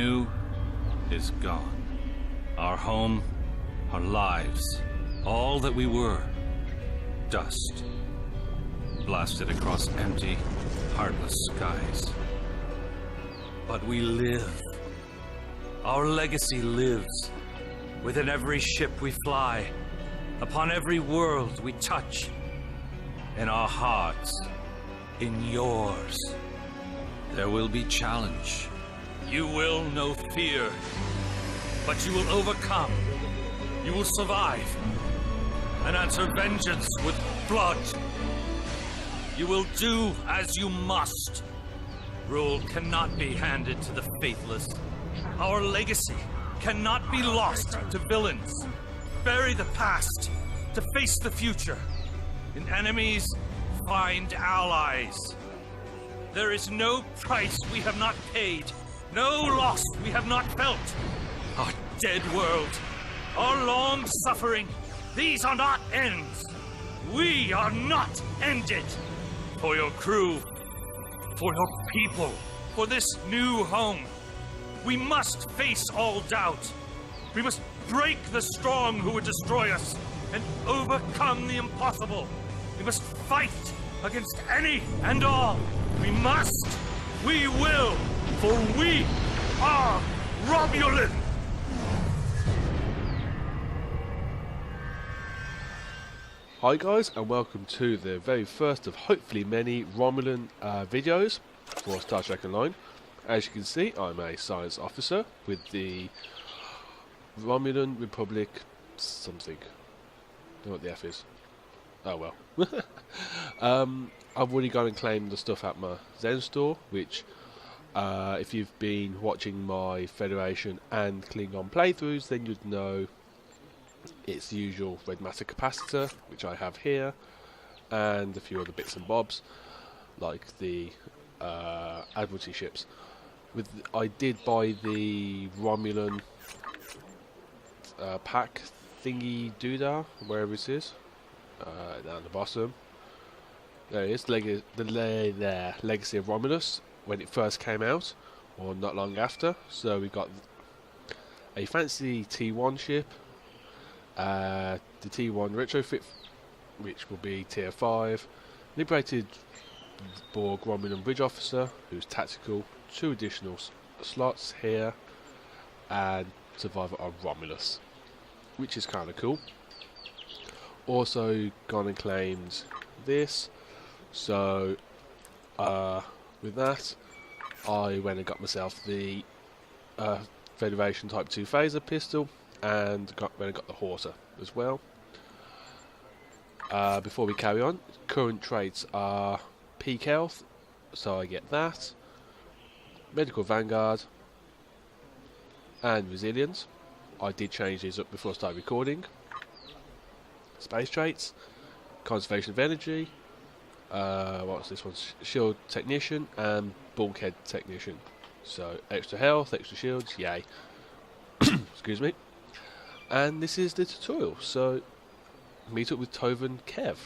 knew is gone. Our home, our lives, all that we were, dust. Blasted across empty, heartless skies. But we live. Our legacy lives within every ship we fly, upon every world we touch, in our hearts, in yours. There will be challenge. You will know fear, but you will overcome. You will survive and answer vengeance with blood. You will do as you must. Rule cannot be handed to the faithless. Our legacy cannot be lost to villains. Bury the past to face the future. In enemies, find allies. There is no price we have not paid, no loss we have not felt. Our dead world, our long suffering, these are not ends. We are not ended. For your crew, for your people, for this new home, we must face all doubt. We must break the strong who would destroy us and overcome the impossible. We must fight against any and all. We must, we will, for we are Romulan. Hi guys, and welcome to the very first of hopefully many Romulan videos for Star Trek Online. As you can see, I'm a science officer with the Romulan Republic something. Don't know what the F is. Oh well. I've already gone and claimed the stuff at my Zen store, which if you've been watching my Federation and Klingon playthroughs, then you'd know it's the usual red matter capacitor, which I have here, and a few other bits and bobs, like the Admiralty ships. I did buy the Romulan pack thingy doodah, wherever it is, down the bottom. There it is, the Legacy of Romulus, when it first came out, or not long after. So we got a fancy T1 ship, the T1 retrofit, which will be tier 5, liberated Borg Romulan bridge officer, who's tactical, 2 additional slots here, and survivor of Romulus, which is kind of cool. Also gone and claimed this, so with that I went and got myself the Federation Type 2 phaser pistol, and went and got the Horta as well. Before we carry on, current traits are peak health, so I get that, medical vanguard, and resilience. I did change these up before I started recording. Space traits, conservation of energy, what's this one, shield technician and bulkhead technician. So extra health, extra shields, yay. Excuse me. And this is the tutorial, so meet up with Tovan Kev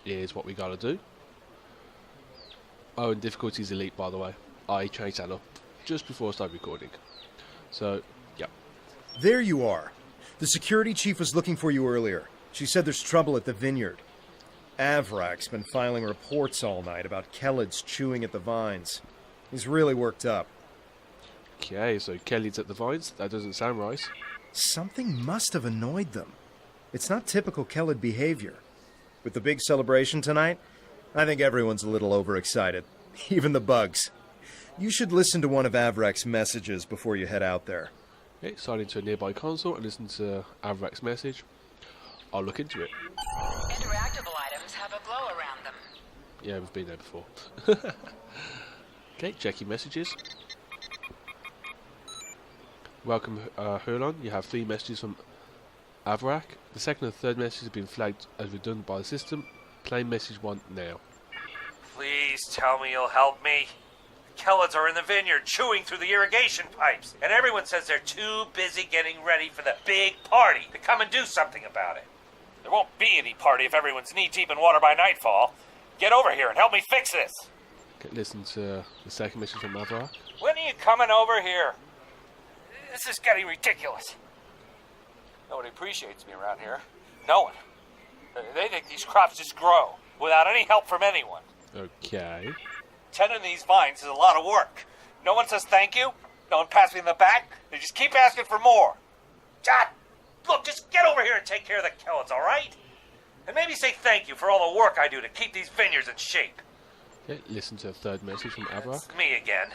is what we gotta do. Oh, and difficulty is elite, by the way. I changed that up just before I started recording. So, yeah. There you are. The security chief was looking for you earlier. She said there's trouble at the vineyard. Avrak's been filing reports all night about Kellids chewing at the vines. He's really worked up. Okay, so Kellids at the vines? That doesn't sound right. Something must have annoyed them. It's not typical Kellid behavior. With the big celebration tonight, I think everyone's a little overexcited. Even the bugs. You should listen to one of Avrak's messages before you head out there. Okay, sign into a nearby console and listen to Avrak's message. I'll look into it. Interactable items have a glow around them. Yeah, we've been there before. Okay, checking messages. Welcome, Hulon. You have 3 messages from Avrak. The second and third message have been flagged as redundant by the system. Play message 1 now. Please tell me you'll help me. The Kellids are in the vineyard chewing through the irrigation pipes, and everyone says they're too busy getting ready for the big party to come and do something about it. There won't be any party if everyone's knee-deep in water by nightfall. Get over here and help me fix this. Okay, listen to the second message from Avrak. When are you coming over here? This is getting ridiculous. Nobody appreciates me around here. No one. They think these crops just grow without any help from anyone. Okay. Tending these vines is a lot of work. No one says thank you. No one pats me in the back. They just keep asking for more. God, look, just get over here and take care of the Kellets, all right? And maybe say thank you for all the work I do to keep these vineyards in shape. Okay, listen to the third message from Avra. It's me again.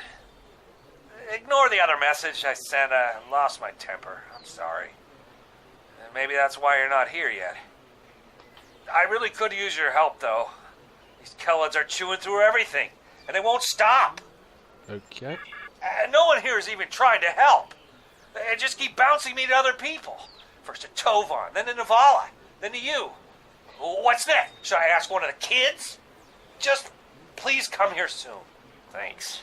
Ignore the other message I sent. I lost my temper. I'm sorry. And maybe that's why you're not here yet. I really could use your help, though. These Kellets are chewing through everything, and they won't stop. Okay. And no one here is even trying to help. They just keep bouncing me to other people. First to Tovan, then to Navala, then to you. What's next? Should I ask one of the kids? Just please come here soon. Thanks.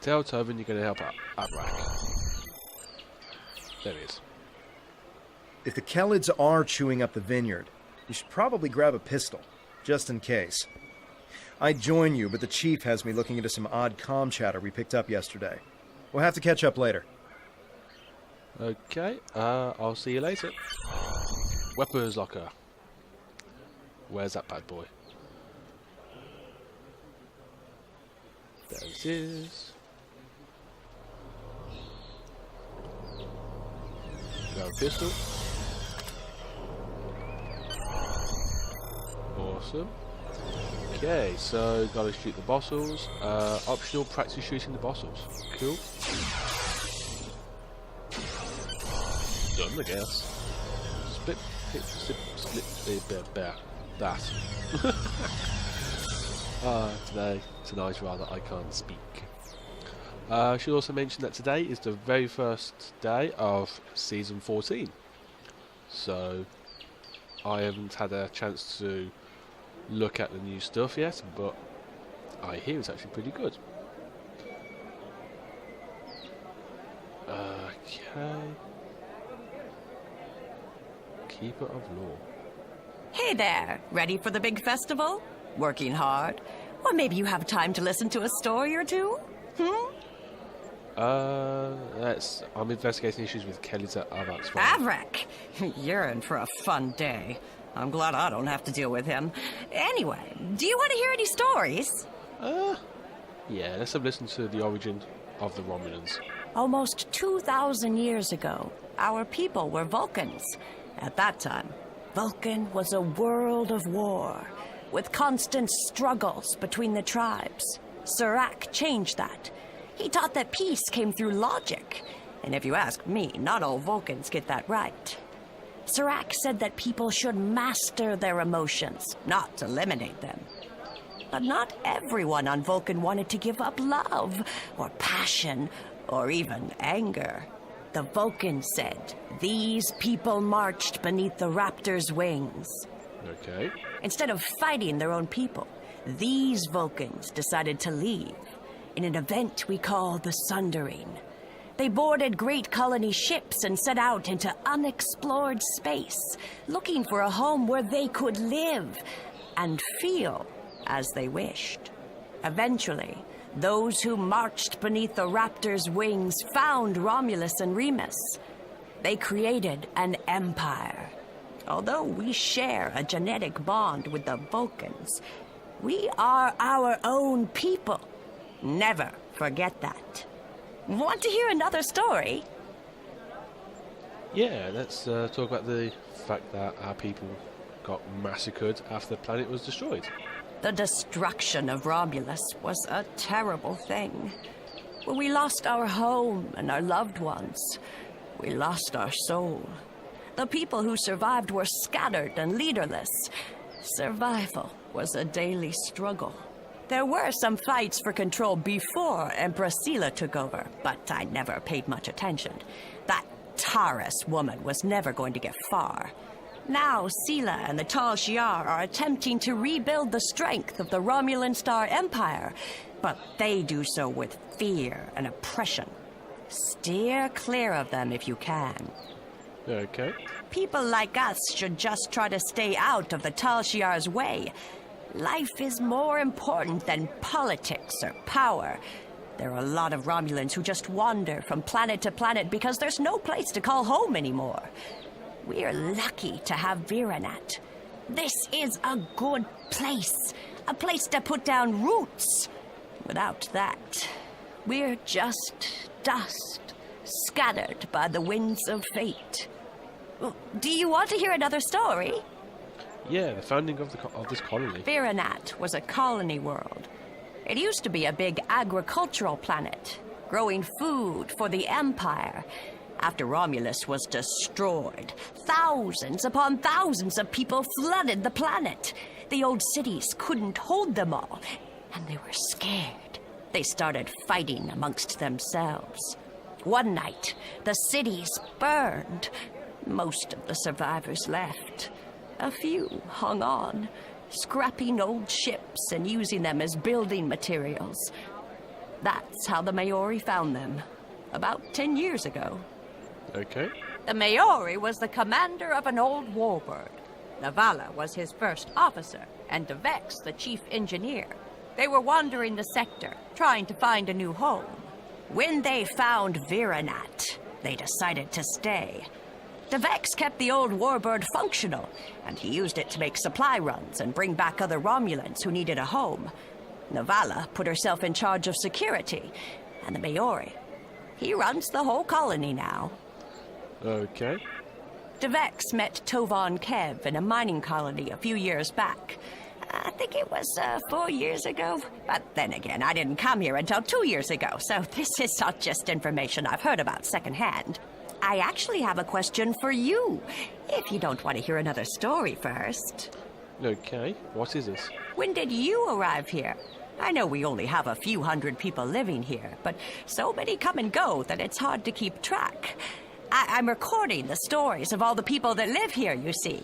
Tell Tovan you're going to help out Avra. There he is. If the Kellids are chewing up the vineyard, you should probably grab a pistol, just in case. I'd join you, but the chief has me looking into some odd comm chatter we picked up yesterday. We'll have to catch up later. Okay, I'll see you later. Weapons locker. Where's that bad boy? There it is. Grab a pistol. Awesome. Okay, so gotta shoot the bossels. Optional practice shooting the bossels. Cool. Done, I guess. Split that. Tonight rather, I can't speak. I should also mention that today is the very first day of Season 14. So, I haven't had a chance to look at the new stuff yet, but I hear it's actually pretty good. Okay. Keeper of Law. Hey there, ready for the big festival? Working hard? Or maybe you have time to listen to a story or two? I'm investigating issues with Kelly's at Avrak's farm. Avrak! You're in for a fun day. I'm glad I don't have to deal with him. Anyway, do you want to hear any stories? Yeah, let's have a listen to the origin of the Romulans. Almost 2,000 years ago, our people were Vulcans. At that time, Vulcan was a world of war, with constant struggles between the tribes. Serac changed that. He taught that peace came through logic. And if you ask me, not all Vulcans get that right. Serac said that people should master their emotions, not eliminate them. But not everyone on Vulcan wanted to give up love, or passion, or even anger. The Vulcans said these people marched beneath the raptor's wings. Okay. Instead of fighting their own people, these Vulcans decided to leave in an event we call the Sundering. They boarded great colony ships and set out into unexplored space, looking for a home where they could live and feel as they wished. Eventually, those who marched beneath the raptor's wings found Romulus and Remus. They created an empire. Although we share a genetic bond with the Vulcans, we are our own people. Never forget that. Want to hear another story? Yeah, let's talk about the fact that our people got massacred after the planet was destroyed. The destruction of Romulus was a terrible thing. When we lost our home and our loved ones, we lost our soul. The people who survived were scattered and leaderless. Survival was a daily struggle. There were some fights for control before Empress Sela took over, but I never paid much attention. That Taurus woman was never going to get far. Now Sela and the Tal Shiar are attempting to rebuild the strength of the Romulan Star Empire, but they do so with fear and oppression. Steer clear of them if you can. Okay. People like us should just try to stay out of the Tal Shiar's way. Life is more important than politics or power. There are a lot of Romulans who just wander from planet to planet because there's no place to call home anymore. We're lucky to have Viranat. This is a good place. A place to put down roots. Without that, we're just dust, scattered by the winds of fate. Do you want to hear another story? Yeah, the founding of this colony. Viranat was a colony world. It used to be a big agricultural planet, growing food for the Empire. After Romulus was destroyed, thousands upon thousands of people flooded the planet. The old cities couldn't hold them all, and they were scared. They started fighting amongst themselves. One night, the cities burned. Most of the survivors left. A few hung on, scrapping old ships and using them as building materials. That's how the Maori found them, about 10 years ago. Okay. The Maori was the commander of an old warbird. Navala was his first officer, and Devex the chief engineer. They were wandering the sector, trying to find a new home. When they found Viranat, they decided to stay. Devex kept the old warbird functional, and he used it to make supply runs and bring back other Romulans who needed a home. Navala put herself in charge of security, and the Maori. He runs the whole colony now. Okay. Devex met Tovan Kev in a mining colony a few years back. I think it was 4 years ago. But then again, I didn't come here until 2 years ago, so this is not just information I've heard about secondhand. I actually have a question for you, if you don't want to hear another story first. Okay. What is this? When did you arrive here? I know we only have a few hundred people living here, but so many come and go that it's hard to keep track. I'm recording the stories of all the people that live here, you see.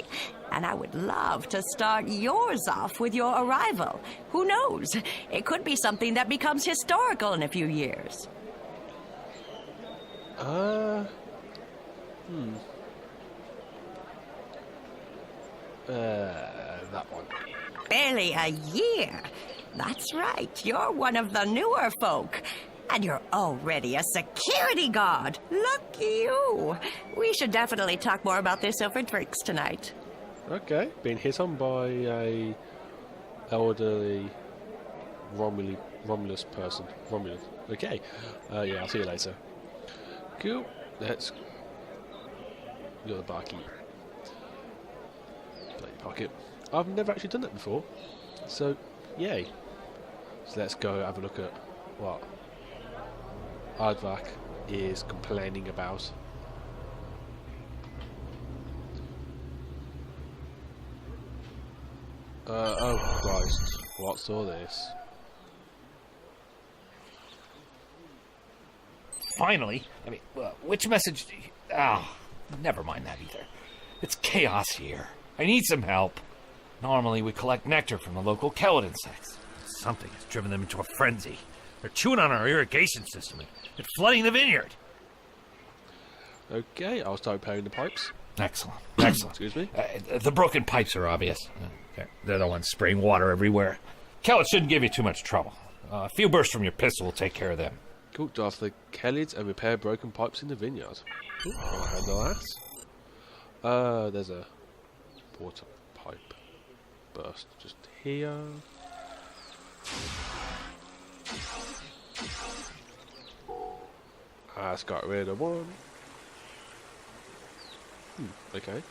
And I would love to start yours off with your arrival. Who knows? It could be something that becomes historical in a few years. That one. Barely a year. That's right. You're one of the newer folk. And you're already a security guard. Lucky you. We should definitely talk more about this over drinks tonight. Okay. Being hit on by a elderly Romulus person. Romulan. Okay. Yeah, I'll see you later. Cool. Let's... You're the barkeep. Play your pocket. I've never actually done that before. So, yay. So let's go have a look at what Aardvark is complaining about. Oh Christ, what's all this? Finally? I mean, which message do you... never mind that either. It's chaos here. I need some help. Normally we collect nectar from the local kelid insects. Something has driven them into a frenzy. They're chewing on our irrigation system and flooding the vineyard. Okay, I'll start repairing the pipes. Excellent. Excellent. Excuse me? The broken pipes are obvious. They're the ones spraying water everywhere. Kelid shouldn't give you too much trouble. A few bursts from your pistol will take care of them. Cool, draft the Kelids and repair broken pipes in the vineyard. Cool, I'll handle that. There's a water pipe burst just here. That's got rid of one. Okay.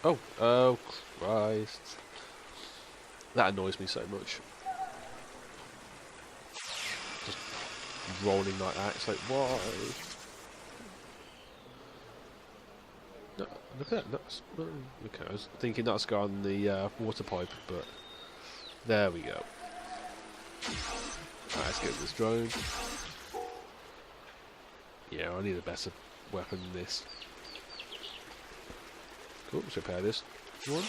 Oh Christ. That annoys me so much. Just rolling like that, it's like, why? No, look at that. That's, okay, I was thinking that's gone the water pipe, but there we go. Alright, let's get this drone. Yeah, I need a better weapon than this. Cool, let's repair this one.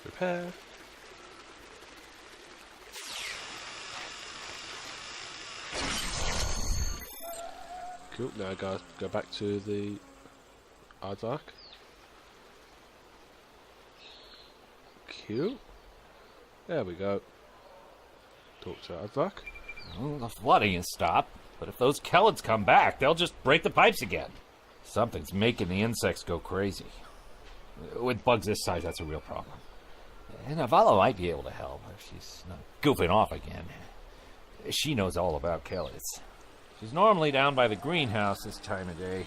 Repair. Cool, now I gotta go back to the Aardvark. Cute. There we go. Talk to Aardvark. Well, the flooding has stopped, but if those Kellids come back, they'll just break the pipes again. Something's making the insects go crazy. With bugs this size, that's a real problem. And Avala might be able to help if she's not goofing off again. She knows all about Kellids. She's normally down by the greenhouse this time of day.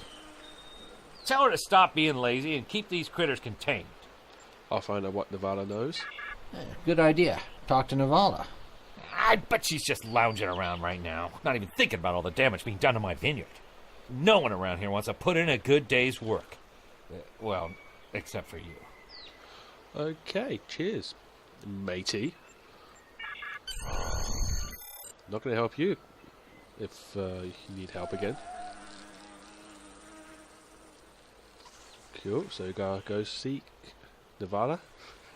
Tell her to stop being lazy and keep these critters contained. I'll find out what Navala knows. Good idea. Talk to Navala. I bet she's just lounging around right now, not even thinking about all the damage being done to my vineyard. No one around here wants to put in a good day's work. Well, except for you. Okay, cheers, matey. Not going to help you if you need help again. Cool, so go seek Navala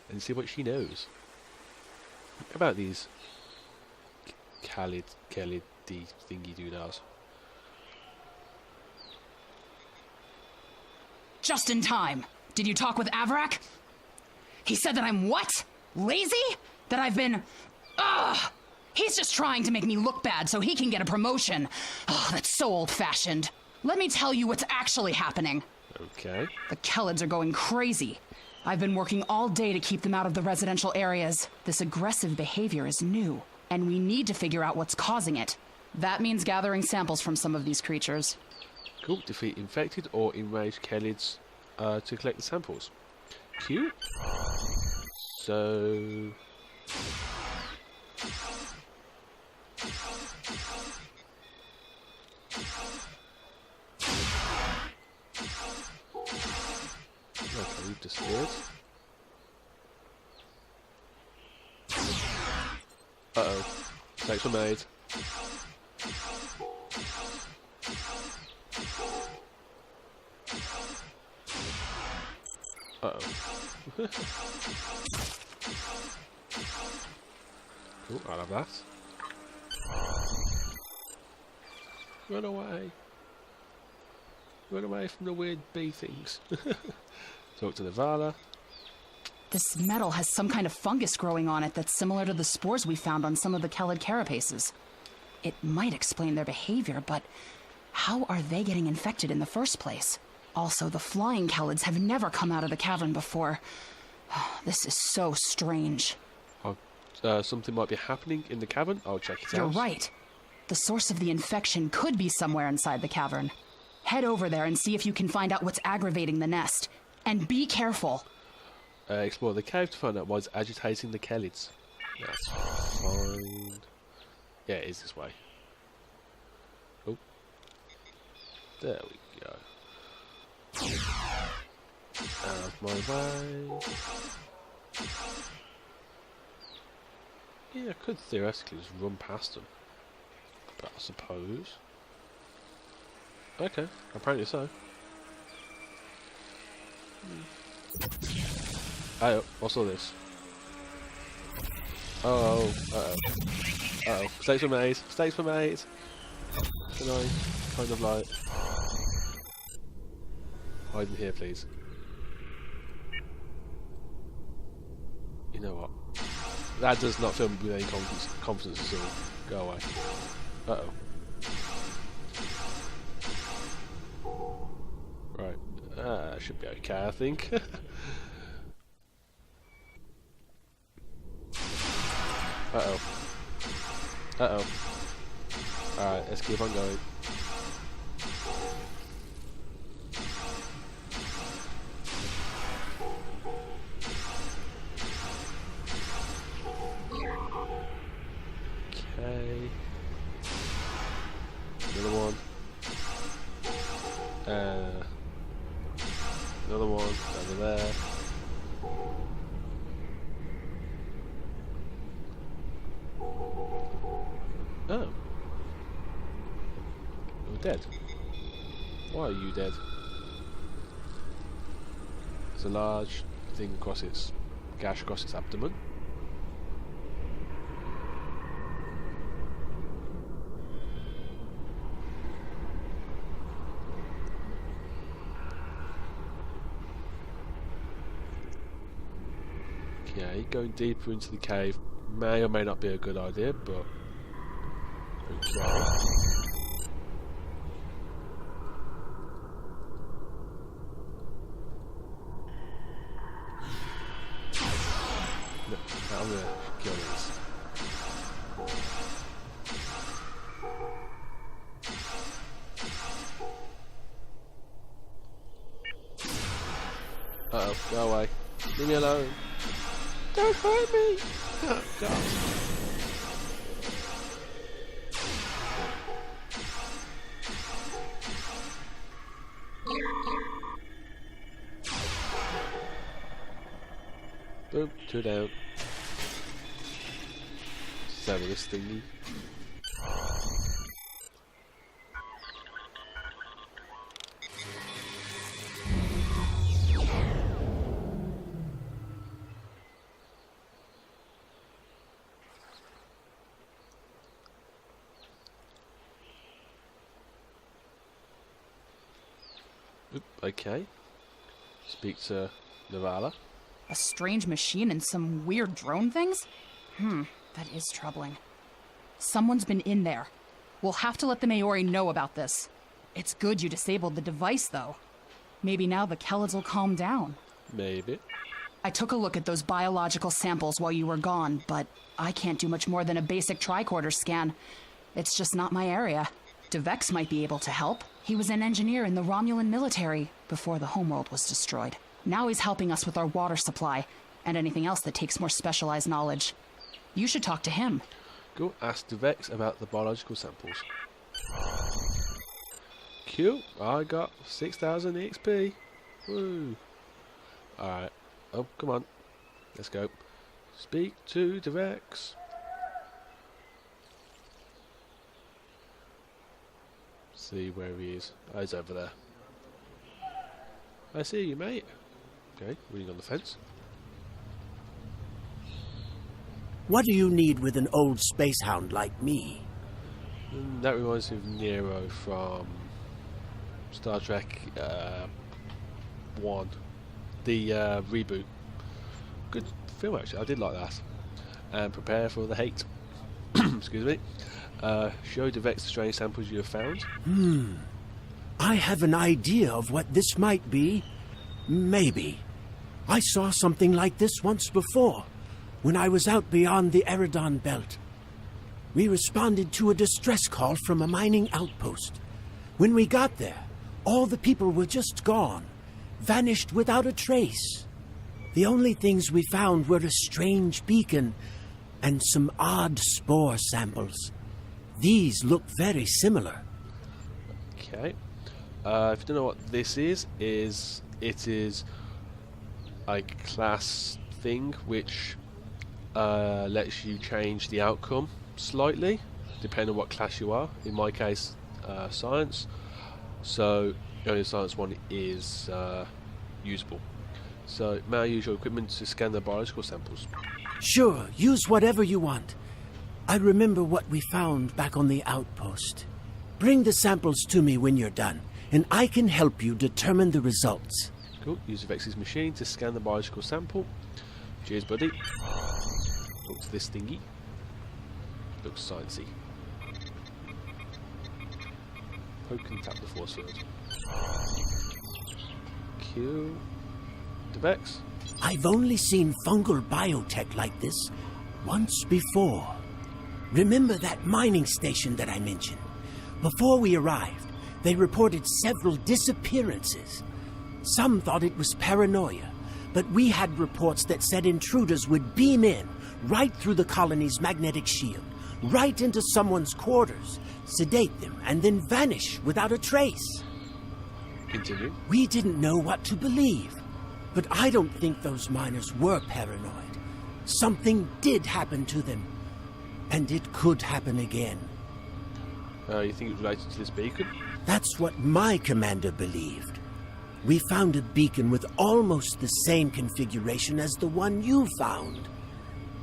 and see what she knows about these Kelly thingy doodahs. Just in time. Did you talk with Avrak? He said that I'm what? Lazy? That I've been... Ugh! He's just trying to make me look bad so he can get a promotion. Oh, that's so old-fashioned. Let me tell you what's actually happening. Okay. The Kellids are going crazy. I've been working all day to keep them out of the residential areas. This aggressive behavior is new, and we need to figure out what's causing it. That means gathering samples from some of these creatures. Cool. Defeat infected or enraged Kellids to collect the samples. Cute. So... Okay, you've disappeared. Uh-oh. Mistakes were made. Uh-oh. Cool, I'll have that. Run away. Run away from the weird bee things. Talk to Navala. This metal has some kind of fungus growing on it that's similar to the spores we found on some of the Kellid carapaces. It might explain their behavior, but how are they getting infected in the first place? Also, the flying Kellids have never come out of the cavern before. This is so strange. Something might be happening in the cavern. I'll check it out. You're right. The source of the infection could be somewhere inside the cavern. Head over there and see if you can find out what's aggravating the nest. And be careful. Explore the cave to find out what's agitating the Kellids. That's fine. Yeah, it is this way. Oh. There we go. Out of my way. Yeah, I could theoretically just run past them. But I suppose... Okay, apparently so. Oh, what's all this? Oh, uh-oh. Uh-oh. Mistakes were made. Mistakes were made. Can I kind of like... hide in here, please? You know what? That does not fill me with any confidence at all. Go away. Uh-oh. Right. Should be okay, I think. Uh-oh. Uh-oh. Alright, let's keep on going. Okay. Another one. Another one over there. Oh. You're dead. Why are you dead? There's a large thing across its gash across its abdomen. Okay, going deeper into the cave may or may not be a good idea, but okay. No, I'm gonna kill this. Uh-oh, go away. Leave me alone. Don't hurt me! Oh, God. Boom, 2 down. Sever this thingy. Oop, okay. Speak to Navala. A strange machine and some weird drone things? That is troubling. Someone's been in there. We'll have to let the Maori know about this. It's good you disabled the device, though. Maybe now the Kellids will calm down. Maybe. I took a look at those biological samples while you were gone, but I can't do much more than a basic tricorder scan. It's just not my area. DeVex might be able to help. He was an engineer in the Romulan military before the homeworld was destroyed. Now he's helping us with our water supply and anything else that takes more specialized knowledge. You should talk to him. Go ask DeVex about the biological samples. Cute. I got 6,000 EXP. Woo. Alright. Oh, come on. Let's go. Speak to DeVex. See where he is. Oh, he's over there. I see you, mate. Okay, reading on the fence. What do you need with an old space hound like me? That reminds me of Nero from Star Trek 1. The reboot. Good film, actually. I did like that. And prepare for the hate. Excuse me. Show DeVex the strange samples you have found. I have an idea of what this might be. Maybe. I saw something like this once before, when I was out beyond the Eridon belt. We responded to a distress call from a mining outpost. When we got there, all the people were just gone, vanished without a trace. The only things we found were a strange beacon and some odd spore samples. These look very similar. Okay. If you don't know what this is it is a class thing which lets you change the outcome slightly, depending on what class you are. In my case, science. So the only science one is usable. So may I use your equipment to scan the biological samples? Sure, use whatever you want. I remember what we found back on the outpost. Bring the samples to me when you're done, and I can help you determine the results. Cool. Use Vex's machine to scan the biological sample. Cheers, buddy. Talk to this thingy. Looks sciencey. Poke and tap the force field. Kill the Vex. I've only seen fungal biotech like this once before. Remember that mining station that I mentioned? Before we arrived, they reported several disappearances. Some thought it was paranoia, but we had reports that said intruders would beam in right through the colony's magnetic shield, right into someone's quarters, sedate them, and then vanish without a trace. Continue. We didn't know what to believe, but I don't think those miners were paranoid. Something did happen to them, and it could happen again. You think it's related to this beacon? That's what my commander believed. We found a beacon with almost the same configuration as the one you found.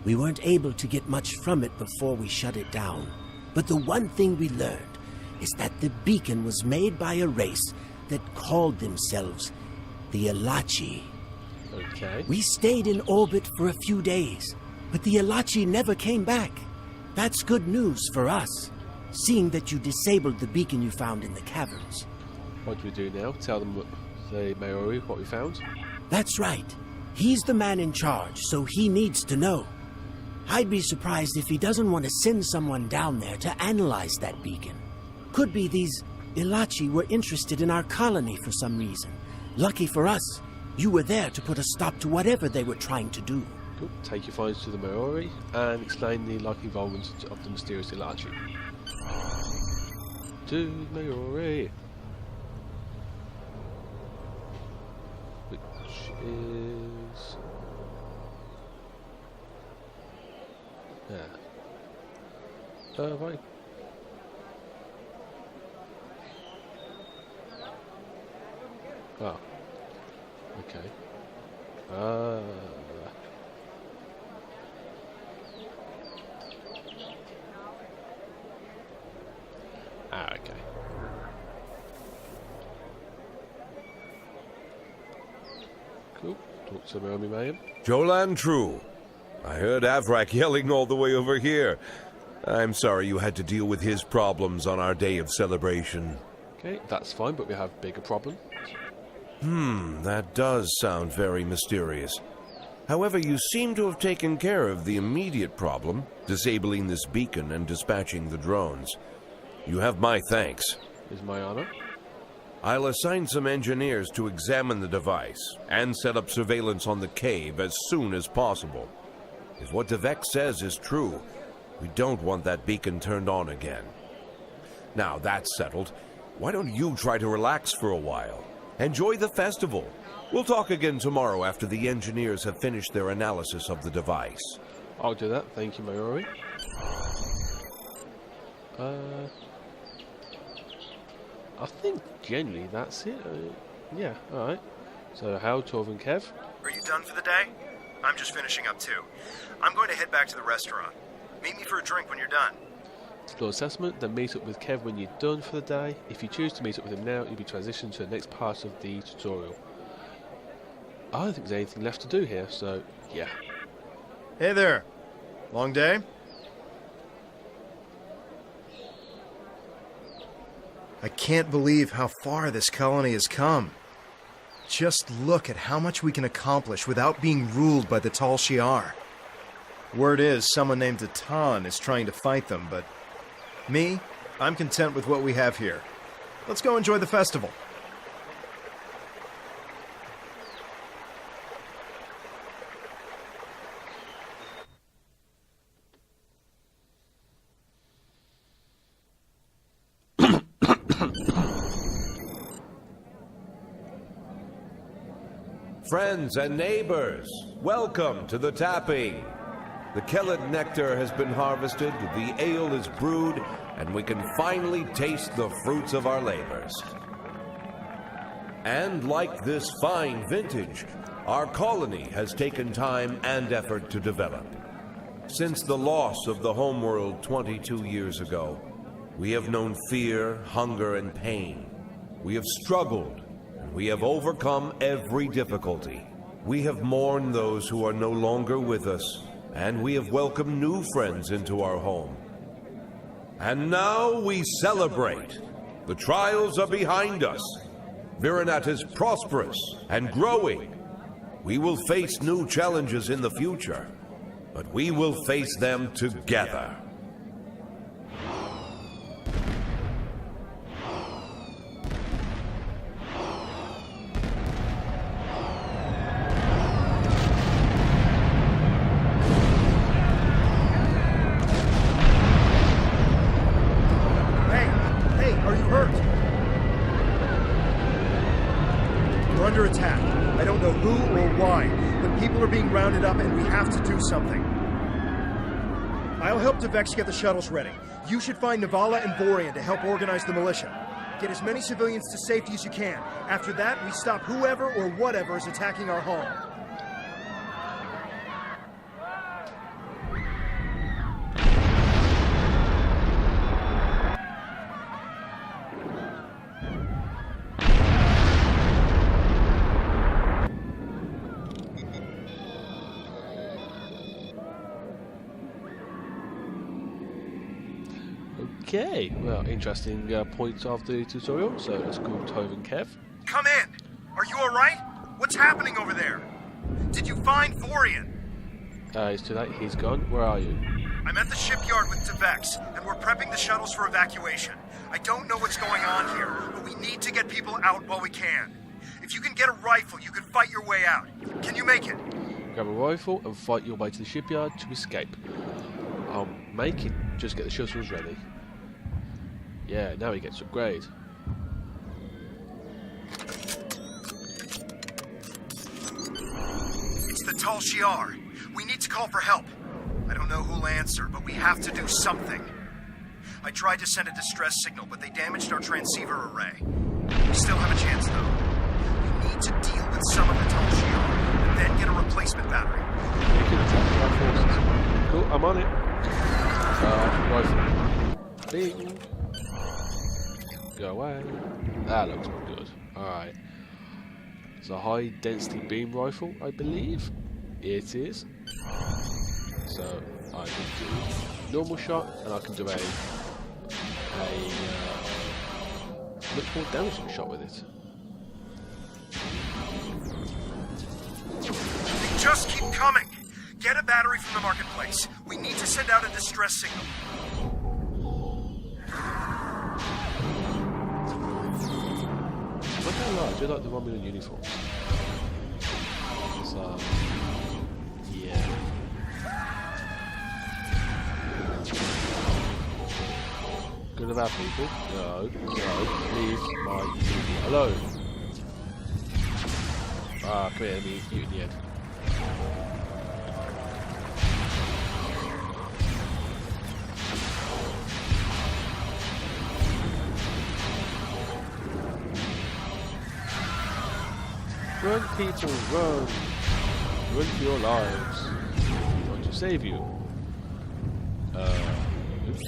We weren't able to get much from it before we shut it down. But the one thing we learned is that the beacon was made by a race that called themselves the Alachi. Okay. We stayed in orbit for a few days, but the Elachi never came back. That's good news for us, seeing that you disabled the beacon you found in the caverns. What do we do now? Tell them, the Maori, what we found? That's right. He's the man in charge, so he needs to know. I'd be surprised if he doesn't want to send someone down there to analyze that beacon. Could be these Elachi were interested in our colony for some reason. Lucky for us, you were there to put a stop to whatever they were trying to do. Cool. Take your findings to the Maori and explain the likely involvement of the mysterious Elachi. To the Maori. Which is... yeah. Right. Oh. Okay. Okay. Cool. Talk to Naomi Mayhem. Jolan True. I heard Avrak yelling all the way over here. I'm sorry you had to deal with his problems on our day of celebration. Okay, that's fine, but we have bigger problems. That does sound very mysterious. However, you seem to have taken care of the immediate problem, disabling this beacon and dispatching the drones. You have my thanks. Is my honor. I'll assign some engineers to examine the device and set up surveillance on the cave as soon as possible. If what Devek says is true, we don't want that beacon turned on again. Now that's settled, why don't you try to relax for a while? Enjoy the festival. We'll talk again tomorrow after the engineers have finished their analysis of the device. I'll do that. Thank you, Maori. I think generally that's it. Yeah, alright. So, Hal, Torv and Kev? Are you done for the day? I'm just finishing up too. I'm going to head back to the restaurant. Meet me for a drink when you're done. Explore assessment, then meet up with Kev when you're done for the day. If you choose to meet up with him now, you'll be transitioned to the next part of the tutorial. I don't think there's anything left to do here, so yeah. Hey there. Long day? I can't believe how far this colony has come. Just look at how much we can accomplish without being ruled by the Tal Shiar. Word is someone named Atan is trying to fight them, but me, I'm content with what we have here. Let's go enjoy the festival. Friends and neighbors, welcome to the tapping. The Kelid nectar has been harvested, the ale is brewed, and we can finally taste the fruits of our labors. And like this fine vintage, our colony has taken time and effort to develop. Since the loss of the homeworld 22 years ago, we have known fear, hunger, and pain. We have struggled, and we have overcome every difficulty. We have mourned those who are no longer with us, and we have welcomed new friends into our home. And now we celebrate. The trials are behind us. Viranat is prosperous and growing. We will face new challenges in the future, but we will face them together. Under attack. I don't know who or why, but people are being rounded up and we have to do something. I'll help Devex get the shuttles ready. You should find Navala and Vorian to help organize the militia. Get as many civilians to safety as you can. After that, we stop whoever or whatever is attacking our home. Okay, well, interesting points of the tutorial. So let's call Tove and Kev. Come in! Are you alright? What's happening over there? Did you find Vorian? It's too late, he's gone. Where are you? I'm at the shipyard with Tevex, and we're prepping the shuttles for evacuation. I don't know what's going on here, but we need to get people out while we can. If you can get a rifle, you can fight your way out. Can you make it? Grab a rifle and fight your way to the shipyard to escape. I'll make it, just get the shuttles ready. Yeah, now he gets upgrade. It's the Tal Shiar. We need to call for help. I don't know who'll answer, but we have to do something. I tried to send a distress signal, but they damaged our transceiver array. We still have a chance, though. We need to deal with some of the Tal Shiar, and then get a replacement battery. You can attack our forces. Cool, I'm on it. Rifle. Bing. Go away. That looks good. Alright. It's a high density beam rifle, I believe. It is. So I can do normal shot, and I can do a much more damaging shot with it. They just keep coming. Get a battery from the marketplace. We need to send out a distress signal. I don't know, I do like the Romulan uniforms. So, yeah. Good about people. No, leave my people alone. Ah, come here, let me shoot in the head. Run, people, run! Run for your lives. I'm going to save you. Oops.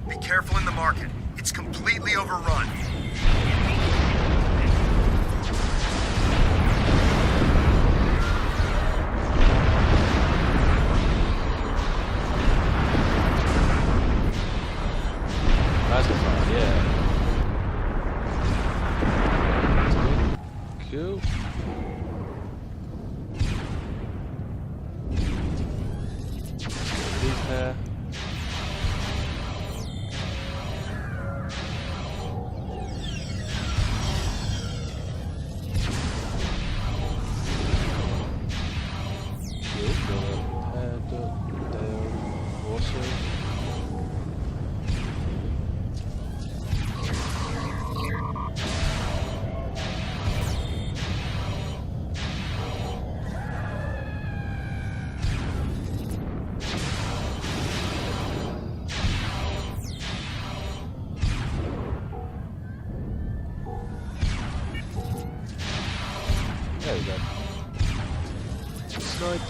Be careful in the market. It's completely overrun. That's the fun, yeah. Cool. These there. There we go. Snipe.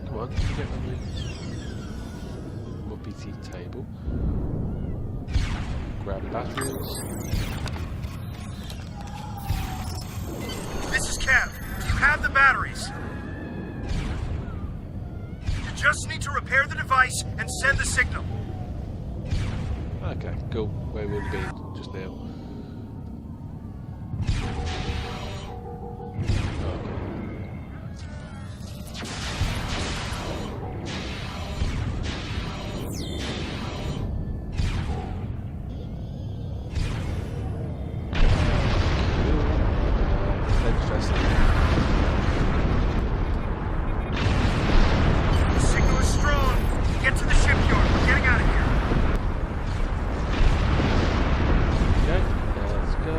Come on, get on the more BT table. Grab the batteries. This is Kev. Do you have the batteries? You just need to repair the device and send the signal. Okay, cool. Where will it be just now? The signal is strong. Get to the shipyard. We're getting out of here. Okay, let's go.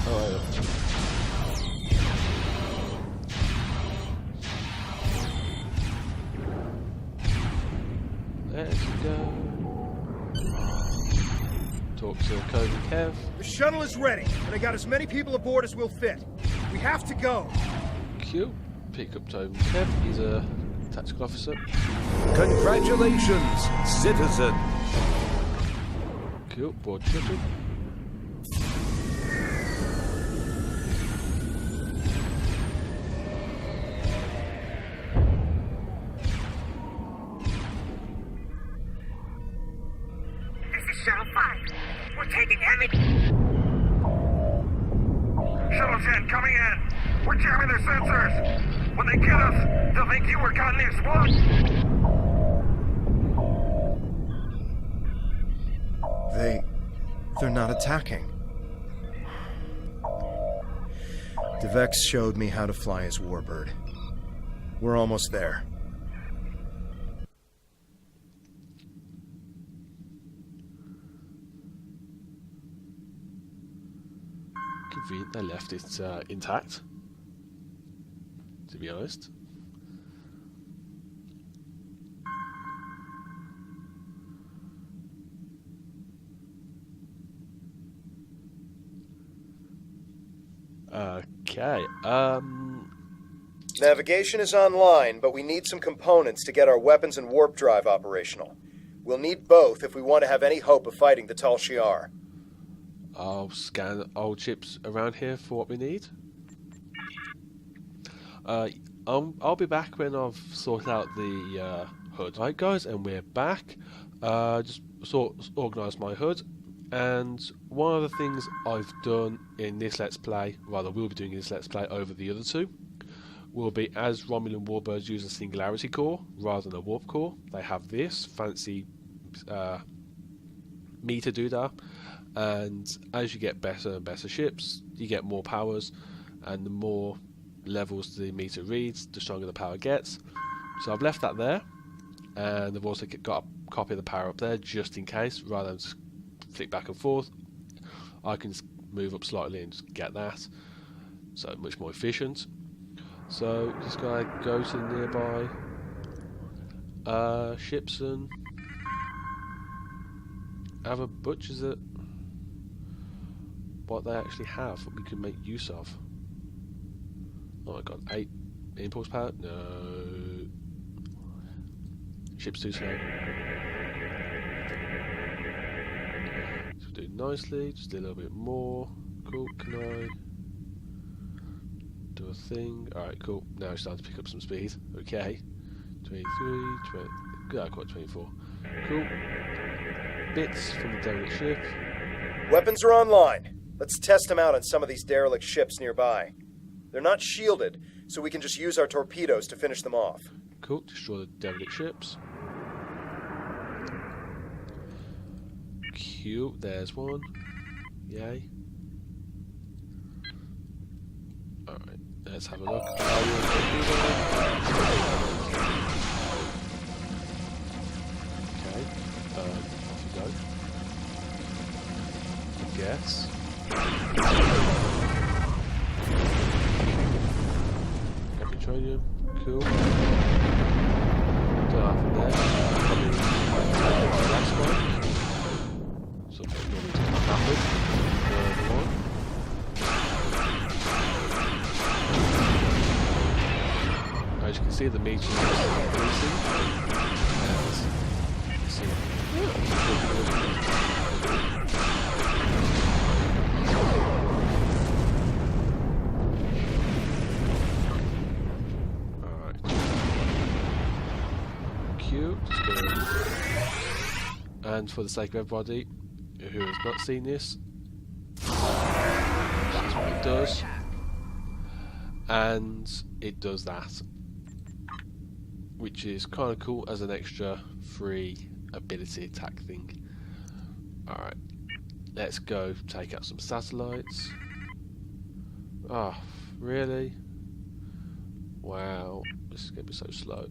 Oh, let's go. Talk to Code and Kev. The shuttle is ready, and I got as many people aboard as will fit. We have to go. Q. pick up Tony Kev. He's a tactical officer. Congratulations, citizen! Cool, board shipping. This is Shuttle 5. We're taking heavy... Shuttle 10 coming in. We're jamming their sensors. When they get us, they'll think you were caught in the explosion. They're not attacking. Devex showed me how to fly his warbird. We're almost there. Convenient they left it intact, to be honest. Okay, Navigation is online, but we need some components to get our weapons and warp drive operational. We'll need both if we want to have any hope of fighting the Tal Shiar. I'll scan old chips around here for what we need. I'll be back when I've sorted out the HUD. Right, guys, and we're back. Just organised my HUD. And one of the things I've done in this Let's Play, rather will be doing in this Let's Play over the other two, will be as Romulan warbirds use a singularity core rather than a warp core. They have this fancy meter doodah, and as you get better and better ships, you get more powers, and the more levels the meter reads, the stronger the power gets. So I've left that there, and I've also got a copy of the power up there just in case, rather than just flick back and forth. I can move up slightly and just get that, so much more efficient. So just gotta go to the nearby ships and have a butcher's at what they actually have, what we can make use of. Oh my god, 8 impulse power? No. Ship's too slow. Do it nicely, just do a little bit more. Cool, can I do a thing? Alright, cool. Now it's starting to pick up some speed. Okay. 23, 20, yeah, quite 24. Cool. Bits from the derelict ship. Weapons are online. Let's test them out on some of these derelict ships nearby. They're not shielded, so we can just use our torpedoes to finish them off. Cool, destroy the derelict ships. Cute, there's one. Yay. Alright, let's have a look. Okay, off you go. I guess. Petroleum, cool. Don't have there. Probably last one. Something normally doesn't happen. The one. As you can see, the meter is increasing. Alright. Cute. And for the sake of everybody who has not seen this, that's what it does, and it does that, which is kind of cool as an extra free ability attack thing. Alright, let's go take out some satellites. Oh, really? Wow, this is going to be so slow.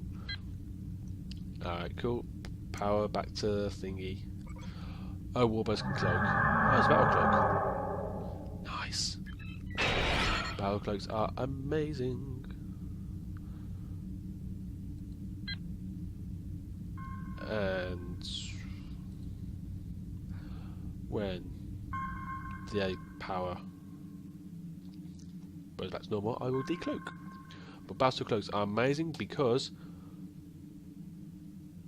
Alright, cool. Power back to thingy. Oh, warbirds can cloak. Oh, it's a battle cloak. Nice. Battle cloaks are amazing. And when the power goes back to normal, I will decloak. But battle cloaks are amazing because,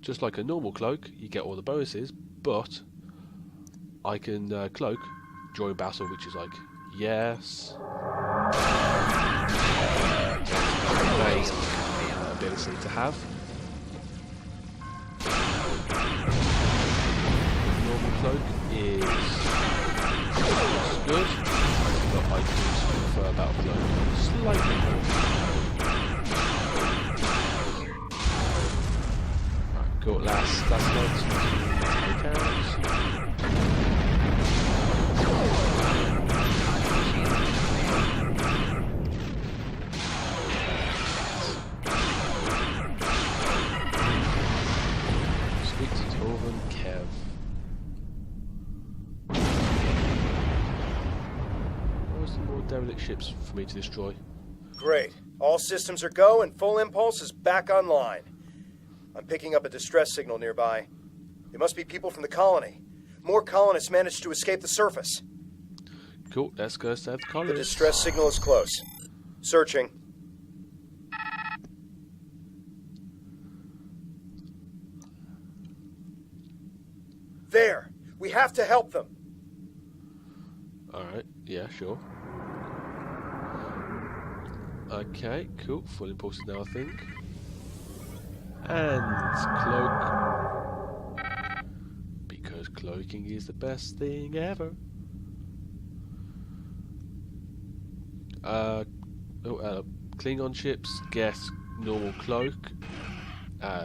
just like a normal cloak, you get all the bonuses, but I can cloak during battle, which is like, yes. Amazing ability to have. Normal cloak is good, but I do prefer battle cloak slightly more. Right, cool. Last note. Take out. Derelict ships for me to destroy. Great. All systems are go and full impulse is back online. I'm picking up a distress signal nearby. It must be people from the colony. More colonists managed to escape the surface. Cool, let's go save the colonists. The distress signal is close. Searching. There! We have to help them! Alright, yeah, sure. Okay, cool. Full impulse now, I think. And cloak. Because cloaking is the best thing ever. Klingon ships get normal cloak.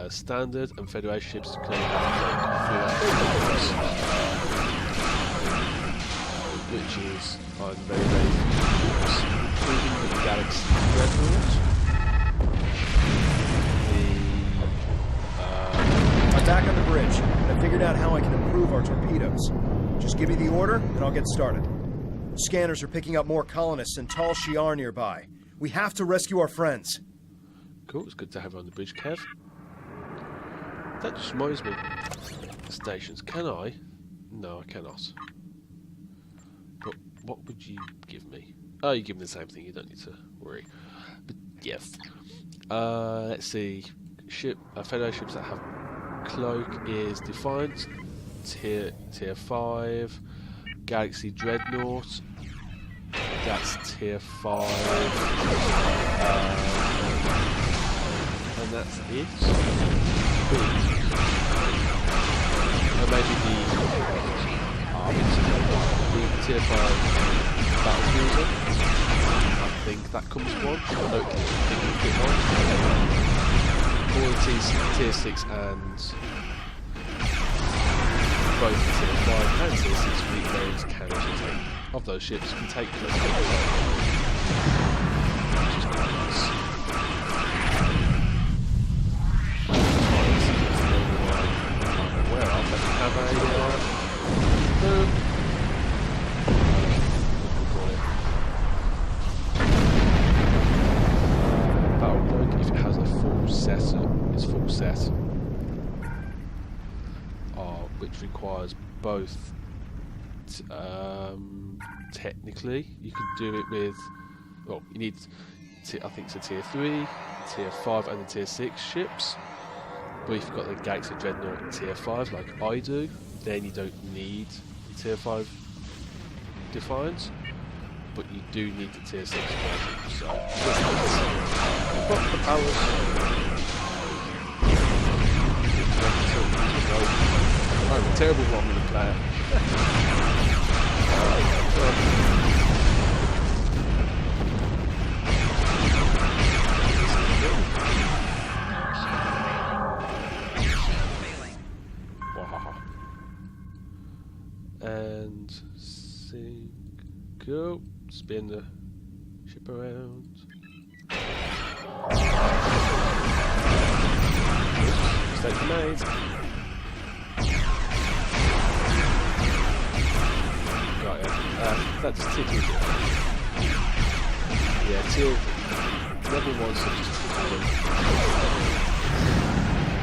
Standard and Federation ships can have cloak. Which is on very, very few ships, including the Galaxy Dreadnought. I'm back on the bridge, and I figured out how I can improve our torpedoes. Just give me the order, and I'll get started. Scanners are picking up more colonists in Tal Shiar nearby. We have to rescue our friends. Cool, it's good to have you on the bridge, Kev. That just reminds me. Stations, can I? No, I cannot. But what would you give me? Oh, you give me the same thing, you don't need to worry. But yes. Let's see. Federation ships that have cloak is Defiant, tier 5. Galaxy Dreadnought, that's tier 5. And that's it. Maybe the tier 5 battle cruiser. I think that comes one. I don't think it fit one. All tier 6 and both tier 5 and tier 6 fleet variants can also take. Of those ships can take close to which is quite nice. Where I'll have a battle cloak if it has a full set. It's full set, which requires both. Technically, you could do it with. Well, you need. I think it's a tier 3, tier 5, and the tier 6 ships. But if you've got the Galaxy Dreadnought in tier 5, like I do, then you don't need the tier 5 Defiance. But you do need the tier 6 version. So, but the powers. I'm a terrible Romulan player. Wow. And sink, go, spin the ship around. Mistake made. Right, that's tickles it. Yeah, till level 1 such as tickling.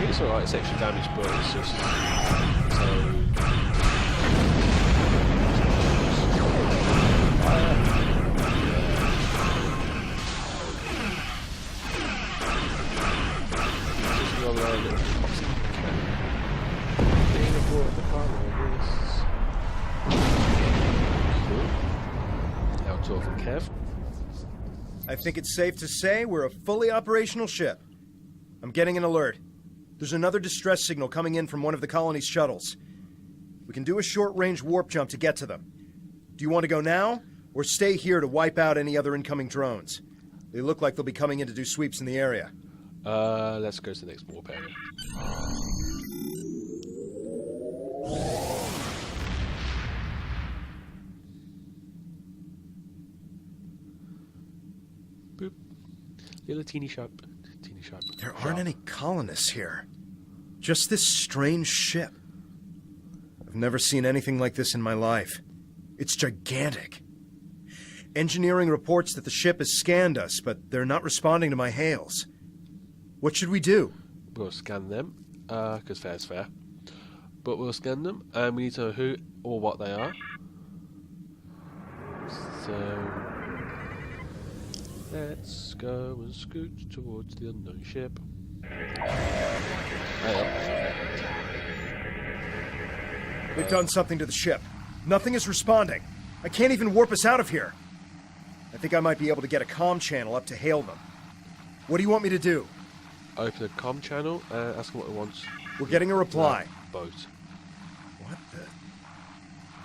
It's alright, it's extra damage, but it's just so. talk from Kev. I think it's safe to say we're a fully operational ship. I'm getting an alert. There's another distress signal coming in from one of the colony's shuttles. We can do a short-range warp jump to get to them. Do you want to go now, or stay here to wipe out any other incoming drones? They look like they'll be coming in to do sweeps in the area. Let's go to the next warp area. Boop. Little teeny sharp. Teeny sharp. There aren't any colonists here. Just this strange ship. I've never seen anything like this in my life. It's gigantic. Engineering reports that the ship has scanned us, but they're not responding to my hails. What should we do? We'll scan them, because fair's fair. But we'll scan them, and we need to know who or what they are. So let's go and scoot towards the unknown ship. They've done something to the ship. Nothing is responding. I can't even warp us out of here. I think I might be able to get a comm channel up to hail them. What do you want me to do? Open a comm channel and ask them what it wants. We're getting a reply. Boat. What the?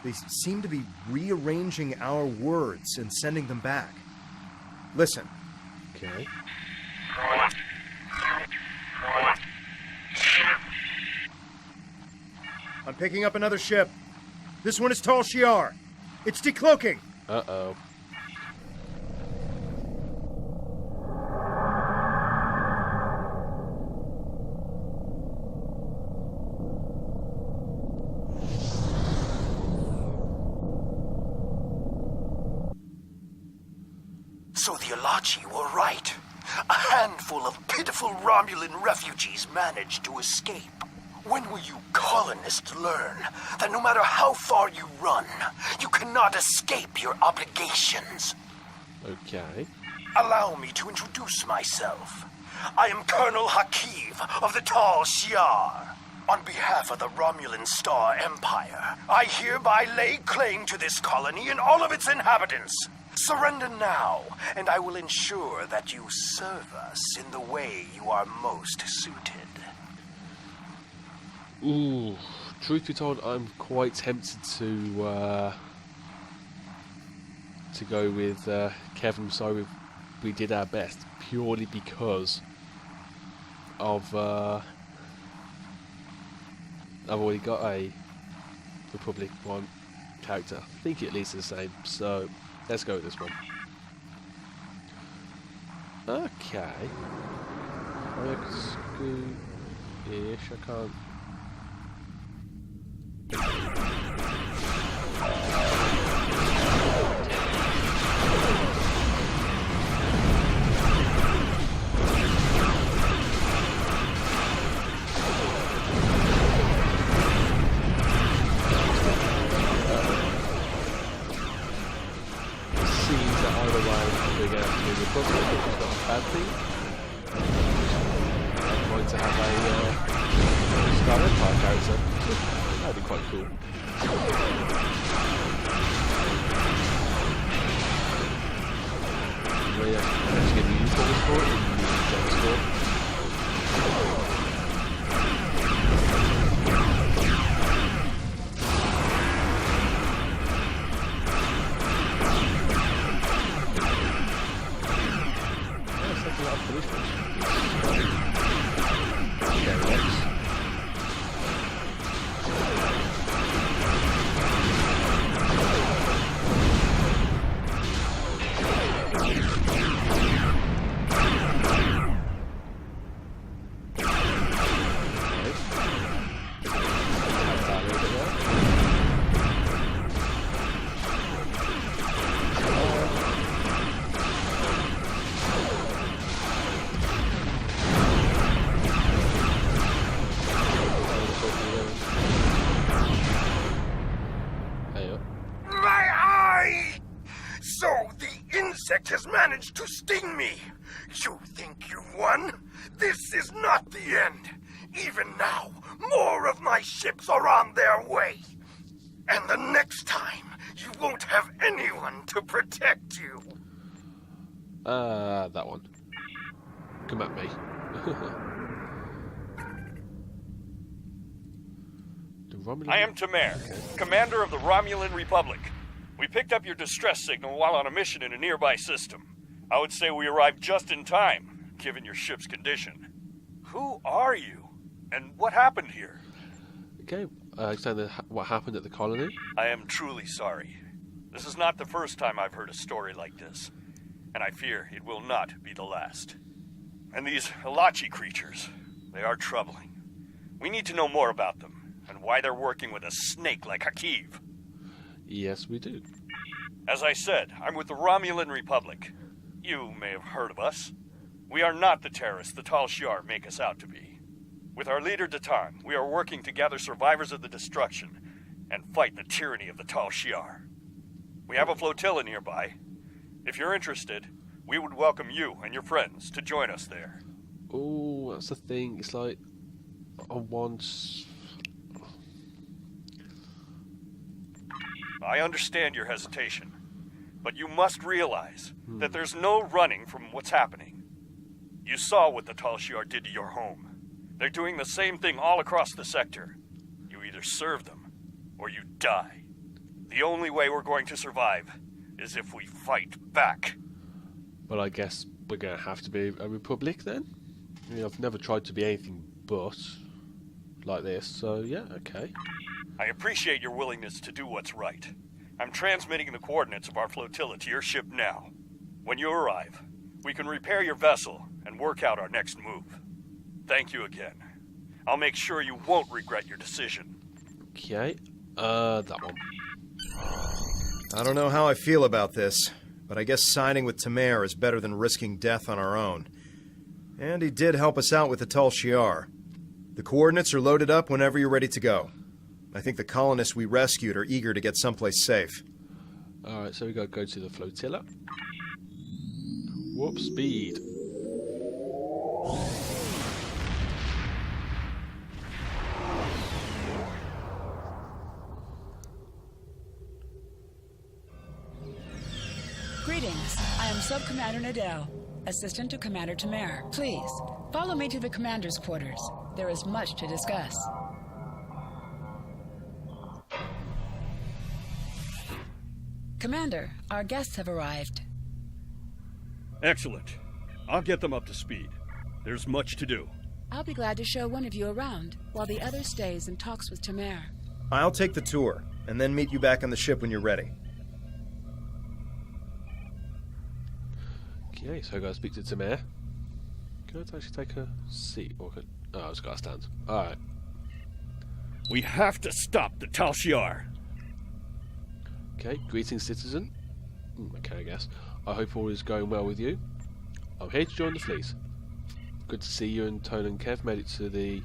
They seem to be rearranging our words and sending them back. Listen. Okay. I'm picking up another ship. This one is Tal Shiar. It's decloaking. Uh-oh. So the Alachi were right. A handful of pitiful Romulan refugees managed to escape. When will you colonists learn that no matter how far you run, you cannot escape your obligations? Okay. Allow me to introduce myself. I am Colonel Hakiv of the Tal Shiar. On behalf of the Romulan Star Empire, I hereby lay claim to this colony and all of its inhabitants. Surrender now, and I will ensure that you serve us in the way you are most suited. Ooh, truth be told, I'm quite tempted to go with Kevin. So we did our best purely because of I've already got a Republic 1 character. I think at least the same. So let's go with this one. Okay. I can scoot-ish. I can't. Bad thing. I'm going to have a Star Empire character. That'd be quite cool. Really, actually get the uniform for it in the Gen store. Has managed to sting me. You think you won? This is not the end. Even now, more of my ships are on their way. And the next time You won't have anyone to protect you. That one. Come at me. The Romulan... I am Tamer, commander of the Romulan Republic. We picked up your distress signal while on a mission in a nearby system. I would say we arrived just in time, given your ship's condition. Who are you? And what happened here? Okay, explain what happened at the colony. I am truly sorry. This is not the first time I've heard a story like this, and I fear it will not be the last. And these Halachi creatures, they are troubling. We need to know more about them, and why they're working with a snake like Hakiv. Yes, we do. As I said, I'm with the Romulan Republic. You may have heard of us. We are not the terrorists the Tal Shiar make us out to be. With our leader Datan, we are working to gather survivors of the destruction and fight the tyranny of the Tal Shiar. We have a flotilla nearby. If you're interested, we would welcome you and your friends to join us there. Oh, that's the thing. It's like I want... I understand your hesitation, but you must realize that there's no running from what's happening. You saw what the Tal Shiar did to your home. They're doing the same thing all across the sector. You either serve them, or you die. The only way we're going to survive is if we fight back. Well, I guess we're going to have to be a republic then? I mean, I've never tried to be anything but like this, so yeah, okay. I appreciate your willingness to do what's right. I'm transmitting the coordinates of our flotilla to your ship now. When you arrive, we can repair your vessel and work out our next move. Thank you again. I'll make sure you won't regret your decision. Okay, that one. I don't know how I feel about this, but I guess signing with Tamer is better than risking death on our own. And he did help us out with the Tal Shiar. The coordinates are loaded up whenever you're ready to go. I think the colonists we rescued are eager to get someplace safe. Alright, so we gotta go to the flotilla. Warp speed. Greetings. I am Sub-Commander Nadell, Assistant to Commander Tamer. Please, follow me to the Commander's quarters. There is much to discuss. Commander, our guests have arrived. Excellent. I'll get them up to speed. There's much to do. I'll be glad to show one of you around, while the other stays and talks with Tamer. I'll take the tour, and then meet you back on the ship when you're ready. Okay, so I gotta speak to Tamer. Can I actually take a seat? Or can... Oh, I just gotta stand. Alright. We have to stop the Tal Shiar. Okay, greetings, citizen. Okay, I guess. I hope all is going well with you. I'm here to join the fleet. Good to see you and Tone and Kev made it to the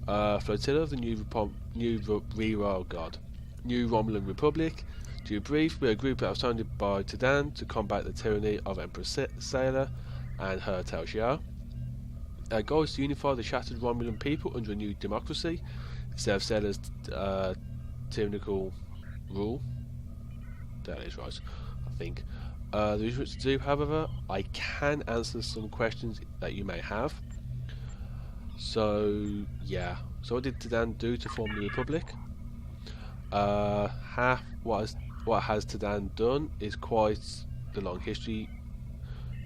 flotilla of the New Romulan Republic. To brief, we're a group that was founded by Tadan to combat the tyranny of Empress Sailor and her Tal Shiar. Our goal is to unify the shattered Romulan people under a new democracy instead of Sailor's tyrannical rule. That is right, I think. There is much to do, however. I can answer some questions that you may have. So, yeah. So what did Tadan do to form the Republic? What has Tadan done is quite the long history.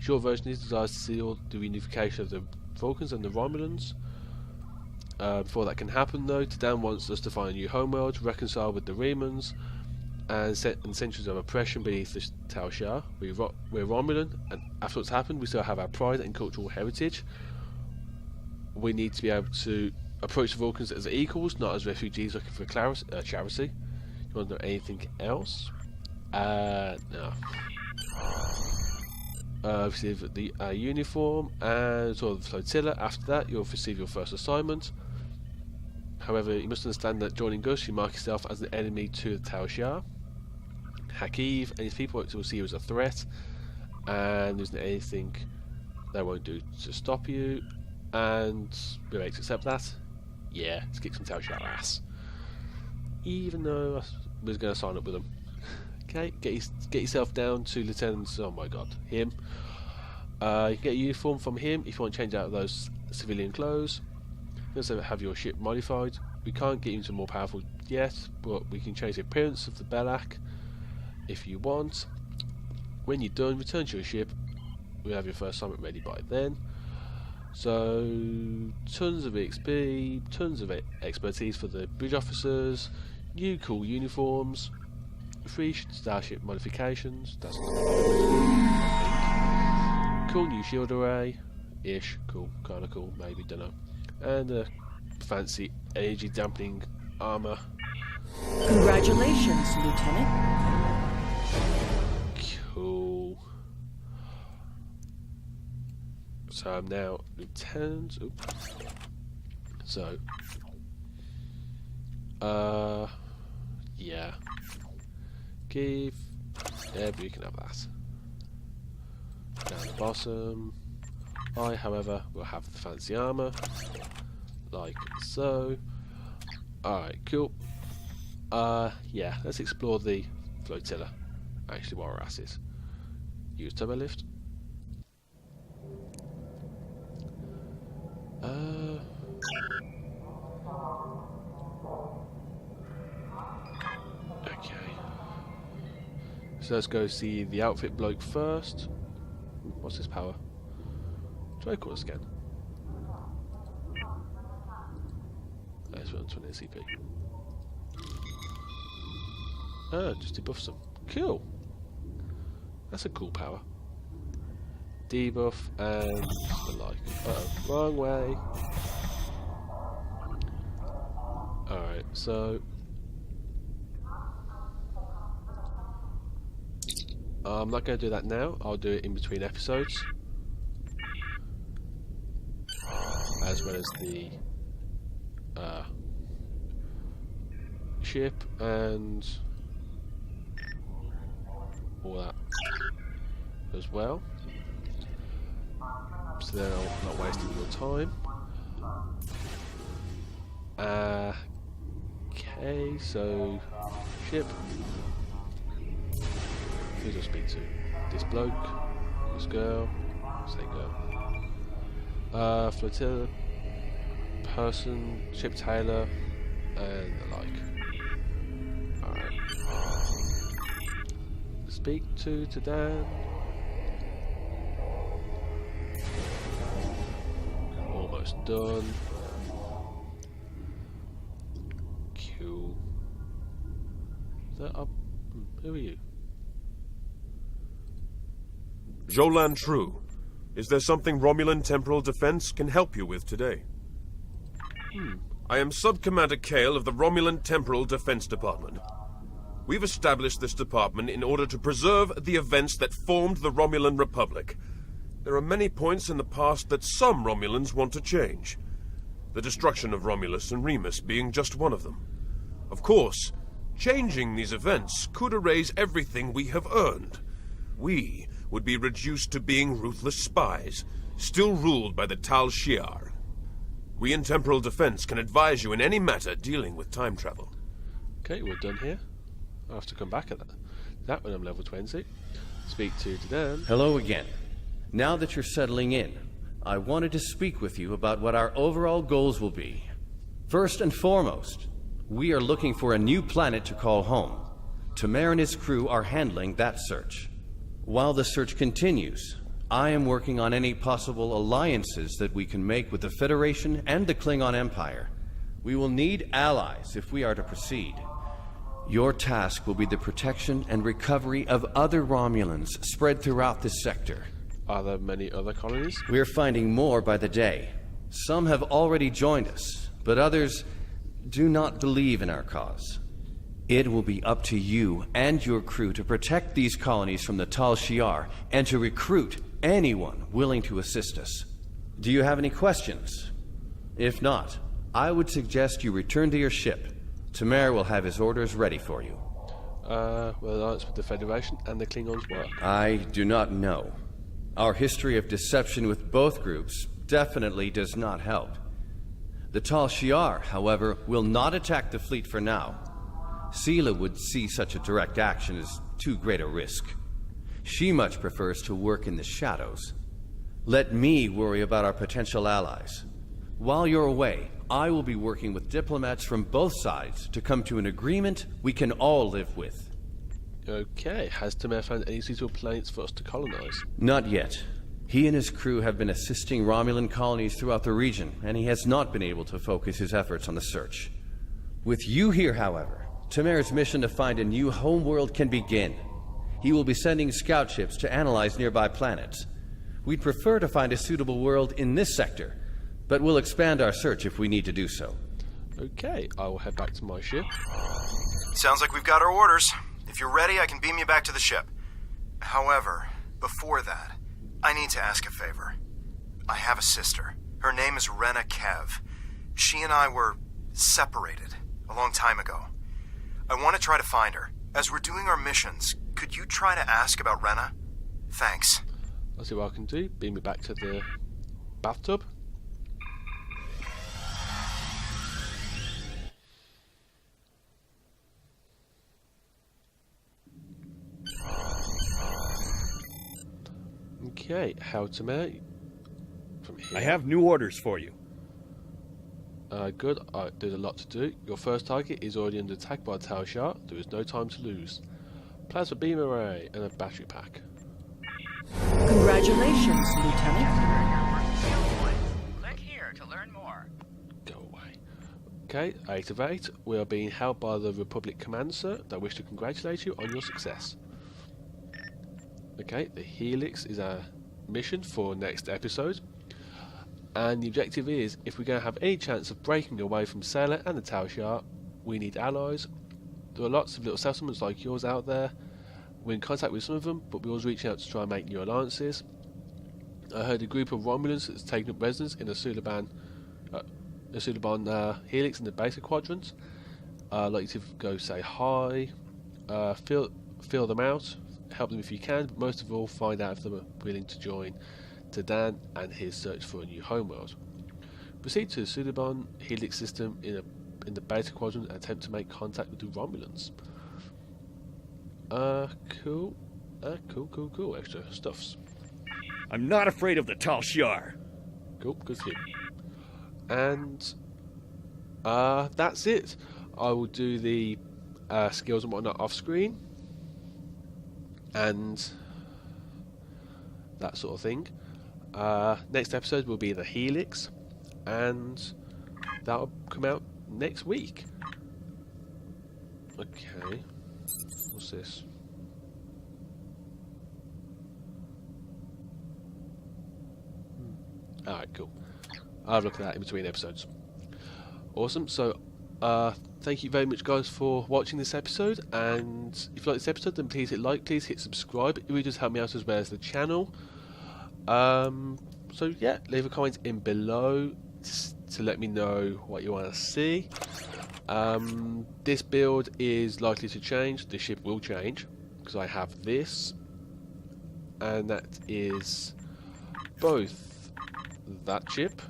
Short version is desires to seal the reunification of the Vulcans and the Romulans. Before that can happen though, Tadan wants us to find a new homeworld, reconcile with the Remans, and centuries of oppression beneath the Tal Shiar. We're Romulan, and after what's happened, we still have our pride and cultural heritage. We need to be able to approach the Vulcans as equals, not as refugees looking for charity. You want to know anything else? No. Receive the uniform and sort of the flotilla. After that, you'll receive your first assignment. However, you must understand that joining us, you mark yourself as an enemy to the Tal Shiar. Hakiv and his people will see you as a threat, and there's anything they won't do to stop you, and we're ready to accept that. Yeah, let's kick some Tal Shiar ass. Even though I was going to sign up with them. Okay, get yourself down to Lieutenant. Oh my God, him. You get a uniform from him if you want to change out of those civilian clothes. You also have your ship modified. We can't get you into more powerful yet, but we can change the appearance of the Belak if you want. When you're done, return to your ship. We'll have your first assignment ready by then. So, tons of XP, tons of expertise for the bridge officers, new cool uniforms, free starship modifications, that's not cool new shield array, ish, cool, kinda cool, maybe, dunno, and a fancy energy dampening armour. Congratulations, Lieutenant. Cool. So I'm now Lieutenant. Oops. So, yeah. Give. Yeah, we can have that. Down the bottom. I, however, will have the fancy armour, like so. Alright, cool. Yeah, let's explore the flotilla. Actually, while we're at it. Use turbo lift. Okay. So let's go see the outfit bloke first. What's his power? Try quarter scan. That's 120 CP. Oh, just debuffs them. Cool. That's a cool power. Debuff and the like. Uh-oh, wrong way. Alright, so I'm not going to do that now. I'll do it in between episodes, as well as the ship and all that as well. So then I'm not wasting your time. Okay, so ship. Who do I speak to? This bloke, this girl, say girl. Flotilla, person, ship tailor, and the like. Alright. Speak to Dan. Almost done. Cool. Is that up? Who are you? Jolan True. Is there something Romulan Temporal Defense can help you with today? I am Sub-Commander Kale of the Romulan Temporal Defense Department. We've established this department in order to preserve the events that formed the Romulan Republic. There are many points in the past that some Romulans want to change. The destruction of Romulus and Remus being just one of them. Of course, changing these events could erase everything we have earned. We would be reduced to being ruthless spies, still ruled by the Tal Shiar. We in Temporal Defense can advise you in any matter dealing with time travel. Okay, we're done here. I'll have to come back at that when I'm level 20. Speak to Dan. Hello again. Now that you're settling in, I wanted to speak with you about what our overall goals will be. First and foremost, we are looking for a new planet to call home. Tamer and his crew are handling that search. While the search continues, I am working on any possible alliances that we can make with the Federation and the Klingon Empire. We will need allies if we are to proceed. Your task will be the protection and recovery of other Romulans spread throughout this sector. Are there many other colonies? We're finding more by the day. Some have already joined us, but others do not believe in our cause. It will be up to you and your crew to protect these colonies from the Tal Shiar and to recruit anyone willing to assist us. Do you have any questions? If not, I would suggest you return to your ship. Tamer will have his orders ready for you. Will alliance with the Federation and the Klingons work? I do not know. Our history of deception with both groups definitely does not help. The Tal Shiar, however, will not attack the fleet for now. Sela would see such a direct action as too great a risk. She much prefers to work in the shadows. Let me worry about our potential allies. While you're away, I will be working with diplomats from both sides to come to an agreement we can all live with. Okay, has Tamer found any suitable planets for us to colonize? Not yet. He and his crew have been assisting Romulan colonies throughout the region, and he has not been able to focus his efforts on the search. With you here, however, Tamer's mission to find a new homeworld can begin. He will be sending scout ships to analyze nearby planets. We'd prefer to find a suitable world in this sector, but we'll expand our search if we need to do so. Okay, I will head back to my ship. Sounds like we've got our orders. If you're ready, I can beam you back to the ship. However, before that, I need to ask a favor. I have a sister. Her name is Rena Kev. She and I were separated a long time ago. I want to try to find her. As we're doing our missions, could you try to ask about Rena? Thanks. I'll see what I can do. Beam me back to the bathtub. Okay, how to make from here. I have new orders for you. Good. There's a lot to do. Your first target is already under attack by a Tal Shiar. There is no time to lose. Plasma beam array and a battery pack. Congratulations, Lieutenant. Click here to learn more. Go away. Okay, 8 of 8. We are being held by the Republic Command, sir. They wish to congratulate you on your success. Okay, the Helix is our mission for next episode. And the objective is, if we're going to have any chance of breaking away from Sela and the Tal Shiar, we need allies. There are lots of little settlements like yours out there. We're in contact with some of them, but we're always reaching out to try and make new alliances. I heard a group of Romulans that's taken up residence in the Sulaban Helix in the basic quadrant. I'd like you to go say hi, feel them out, help them if you can, but most of all find out if they're willing to join Dan and his search for a new homeworld. Proceed to the Sulaban Helix system in the beta quadrant and attempt to make contact with the Romulans. Cool. Cool. Extra stuffs. I'm not afraid of the Tal Shiar. Cool, good for you. And that's it. I will do the skills and whatnot off screen and that sort of thing. Next episode will be the Helix, and that'll come out next week. Okay, what's this? Alright, cool. I'll have a look at that in between episodes. Awesome, so thank you very much guys for watching this episode, and if you like this episode then please hit like, please hit subscribe. It really does help me out as well as the channel. So yeah, leave a comment in below to let me know what you want to see. This build is likely to change. The ship will change because I have this, and that is both that ship,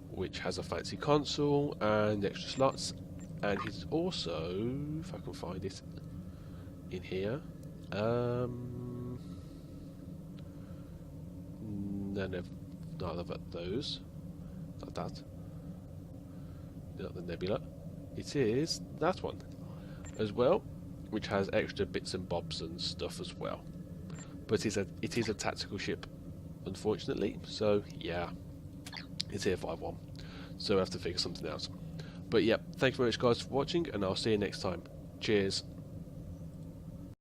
which has a fancy console and extra slots, and he's also, if I can find it in here, none of those, not that, not the Nebula. It is that one as well, which has extra bits and bobs and stuff as well. But it is a tactical ship, unfortunately. So yeah, it's here 5-1. So we have to figure something out. But yeah, thank you very much guys for watching, and I'll see you next time. Cheers.